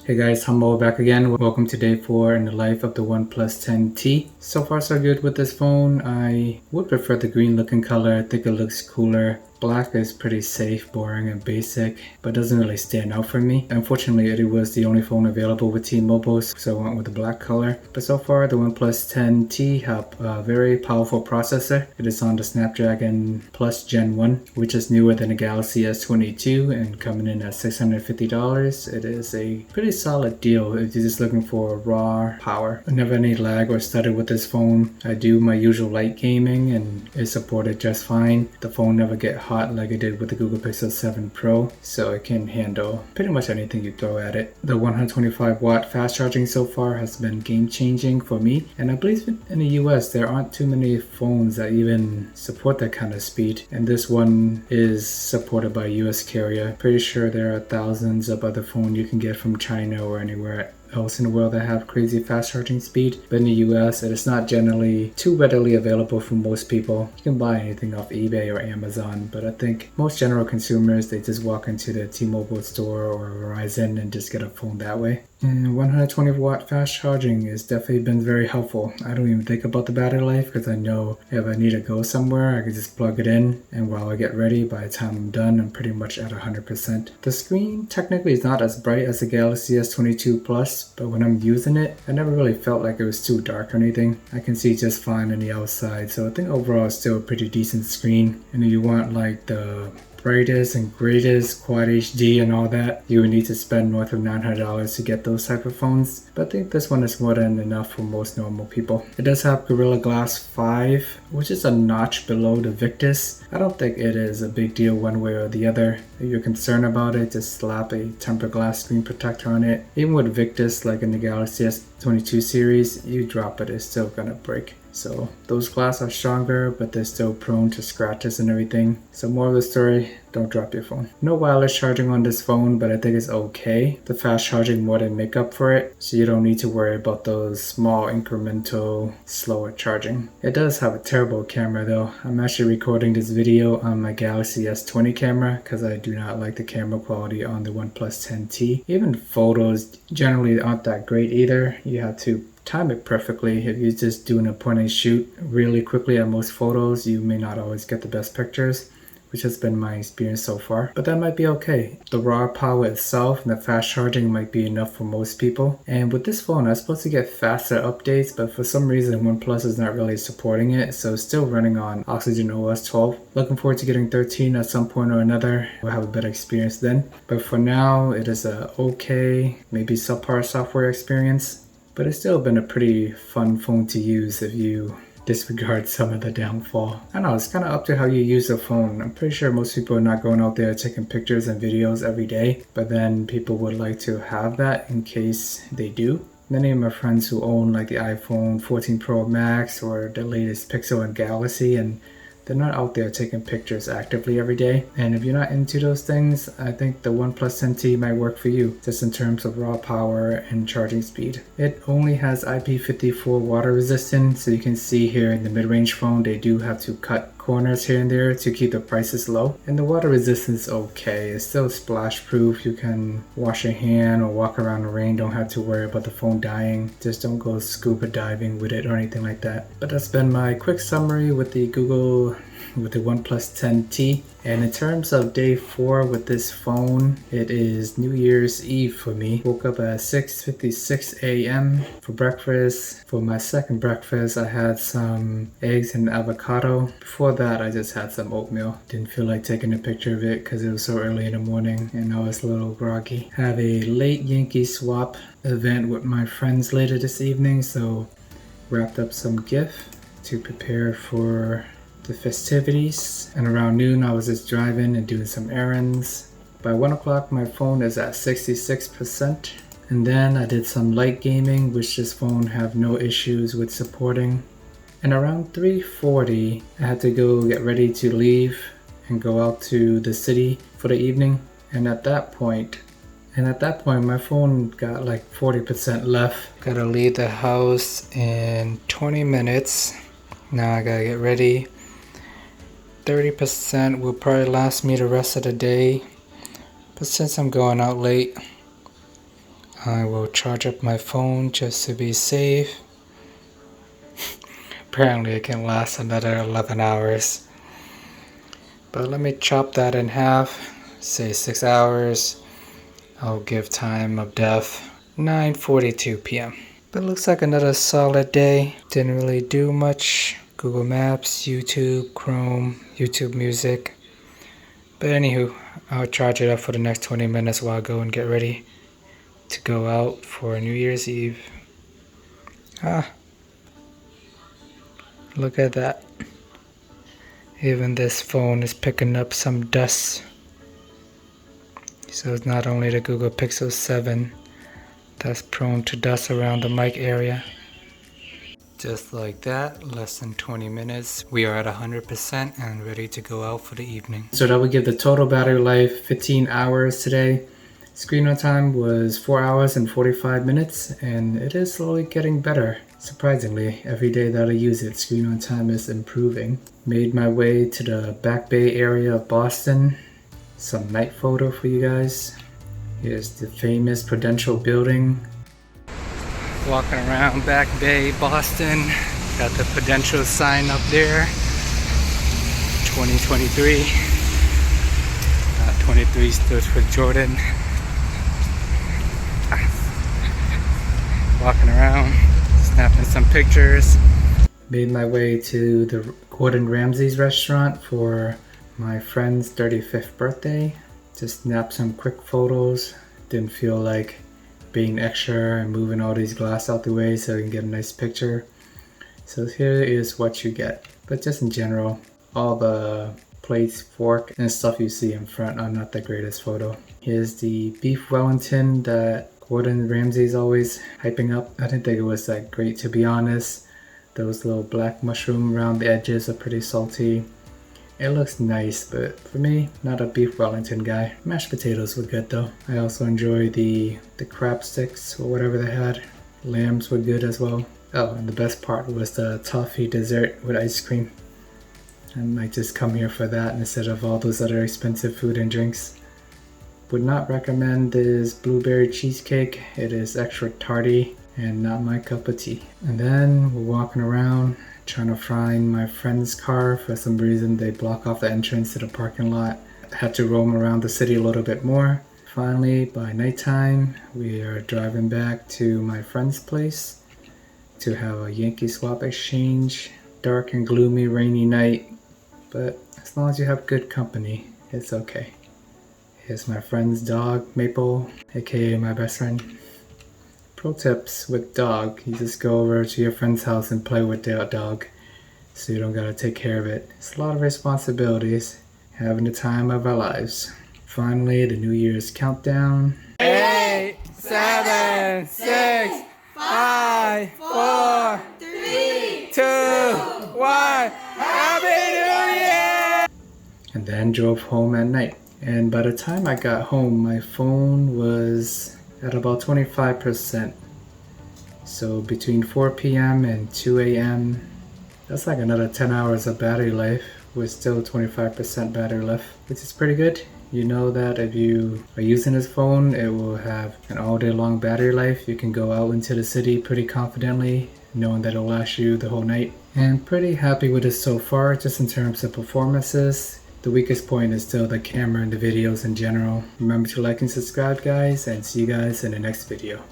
Hey guys, Humble back again. Welcome to day 4 in the life of the OnePlus 10T. So far so good with this phone. I would prefer the green looking color. I think it looks cooler. Black is pretty safe, boring, and basic, but doesn't really stand out for me. Unfortunately, it was the only phone available with T-Mobile, so I went with the black color. But so far, the OnePlus 10T have a very powerful processor. It is on the Snapdragon Plus Gen 1, which is newer than the Galaxy S22 and coming in at $650. It is a pretty solid deal if you're just looking for raw power. I never any lag or stutter with this phone. I do my usual light gaming and it supported just fine. The phone never get hot like it did with the Google Pixel 7 Pro, so it can handle pretty much anything you throw at it. The 125 watt fast charging so far has been game changing for me, and I believe in the US there aren't too many phones that even support that kind of speed, and this one is supported by a US carrier. Pretty sure there are thousands of other phones you can get from China or anywhere else in the world that have crazy fast charging speed, but in the US it is not generally too readily available for most people. You can buy anything off eBay or Amazon, but I think most general consumers, they just walk into the T-Mobile store or Verizon and just get a phone that way. And 120 watt fast charging has definitely been very helpful. I don't even think about the battery life because I know if I need to go somewhere I can just plug it in, and while I get ready, by the time I'm done I'm pretty much at 100%. The screen technically is not as bright as the Galaxy S22 Plus, but when I'm using it, I never really felt like it was too dark or anything. I can see just fine on the outside, so I think overall it's still a pretty decent screen. And if you want like the brightest and greatest Quad HD and all that, you would need to spend north of $900 to get those type of phones, but I think this one is more than enough for most normal people. It does have Gorilla Glass 5, which is a notch below the Victus. I don't think it is a big deal one way or the other. If you're concerned about it, just slap a tempered glass screen protector on it. Even with Victus, like in the Galaxy S22 series, you drop it, it's still gonna break. So those glass are stronger, but they're still prone to scratches and everything. So more of the story, don't drop your phone. No wireless charging on this phone, but I think it's okay. The fast charging more than make up for it, so you don't need to worry about those small incremental slower charging. It does have a terrible camera though. I'm actually recording this video on my Galaxy S20 camera because I do not like the camera quality on the OnePlus 10T. Even photos generally aren't that great either. You have to time it perfectly. If you're just doing a point and shoot really quickly at most photos, you may not always get the best pictures, which has been my experience so far, but that might be okay. The raw power itself and the fast charging might be enough for most people. And with this phone, I was supposed to get faster updates, but for some reason OnePlus is not really supporting it, so it's still running on Oxygen OS 12. Looking forward to getting 13 at some point or another. We'll have a better experience then, but for now it is a okay, maybe subpar software experience. But it's still been a pretty fun phone to use if you disregard some of the downfall. I don't know, it's kind of up to how you use the phone. I'm pretty sure most people are not going out there taking pictures and videos every day, but then people would like to have that in case they do. Many of my friends who own like the iPhone 14 Pro Max or the latest Pixel and Galaxy, and they're not out there taking pictures actively every day. And if you're not into those things, I think the OnePlus 10T might work for you, just in terms of raw power and charging speed. It only has IP54 water resistance, so you can see here in the mid-range phone, they do have to cut corners here and there to keep the prices low. And the water resistance is okay. It's still splash proof. You can wash your hand or walk around the rain. Don't have to worry about the phone dying. Just don't go scuba diving with it or anything like that. But that's been my quick summary with the OnePlus 10T. And in terms of day 4 with this phone, it is New Year's Eve for me. Woke up at 6:56 a.m. for breakfast. For my second breakfast, I had some eggs and avocado. Before that, I just had some oatmeal. Didn't feel like taking a picture of it because it was so early in the morning and I was a little groggy. Have a late Yankee swap event with my friends later this evening, so wrapped up some gift to prepare for the festivities, and around noon I was just driving and doing some errands. By 1 o'clock my phone is at 66%, and then I did some light gaming, which this phone have no issues with supporting. And around 3:40 I had to go get ready to leave and go out to the city for the evening, and at that point my phone got like 40% left. Gotta leave the house in 20 minutes. Now I gotta get ready. 30% will probably last me the rest of the day, but since I'm going out late, I will charge up my phone just to be safe. Apparently it can last another 11 hours. But let me chop that in half, say 6 hours. I'll give time of death 9:42 p.m. But it looks like another solid day. Didn't really do much. Google Maps, YouTube, Chrome, YouTube Music. But anywho, I'll charge it up for the next 20 minutes while I go and get ready to go out for New Year's Eve. Look at that. Even this phone is picking up some dust. So it's not only the Google Pixel 7 that's prone to dust around the mic area. Just like that, less than 20 minutes, we are at 100% and ready to go out for the evening. So that would give the total battery life 15 hours today. Screen on time was 4 hours and 45 minutes, and it is slowly getting better. Surprisingly, every day that I use it, screen on time is improving. Made my way to the Back Bay area of Boston. Some night photo for you guys. Here's the famous Prudential building. Walking around Back Bay, Boston. Got the Prudential sign up there. 2023. 23 stood for Jordan. Walking around, snapping some pictures. Made my way to the Gordon Ramsay's restaurant for my friend's 35th birthday. Just snapped some quick photos. Didn't feel like being extra and moving all these glass out the way so I can get a nice picture. So here is what you get. But just in general, all the plates, fork, and stuff you see in front are not the greatest photo. Here's the beef Wellington that Gordon Ramsay's always hyping up. I didn't think it was that great, to be honest. Those little black mushroom around the edges are pretty salty. It looks nice, but for me, not a beef Wellington guy. Mashed potatoes were good though. I also enjoy the crab sticks or whatever they had. Lambs were good as well. Oh, and the best part was the toffee dessert with ice cream. I might just come here for that instead of all those other expensive food and drinks. Would not recommend this blueberry cheesecake. It is extra tarty and not my cup of tea. And then we're walking around trying to find my friend's car. For some reason they block off the entrance to the parking lot. I had to roam around the city a little bit more. Finally, by nighttime, we are driving back to my friend's place to have a Yankee swap exchange. Dark and gloomy, rainy night, but as long as you have good company, it's okay. Here's my friend's dog, Maple, aka my best friend. Pro tips with dog, you just go over to your friend's house and play with their dog, so you don't gotta take care of it. It's a lot of responsibilities, having the time of our lives. Finally, the New Year's countdown. 8, 7, 6, 5, 4, 3, 2, 1. Happy New Year! And then drove home at night. And by the time I got home, my phone was at about 25%. So between 4 p.m. and 2 a.m., that's like another 10 hours of battery life with still 25% battery life, which is pretty good. You know that if you are using this phone, it will have an all day long battery life. You can go out into the city pretty confidently, knowing that it'll last you the whole night. And pretty happy with it so far, just in terms of performances. The weakest point is still the camera and the videos in general. Remember to like and subscribe, guys, and see you guys in the next video.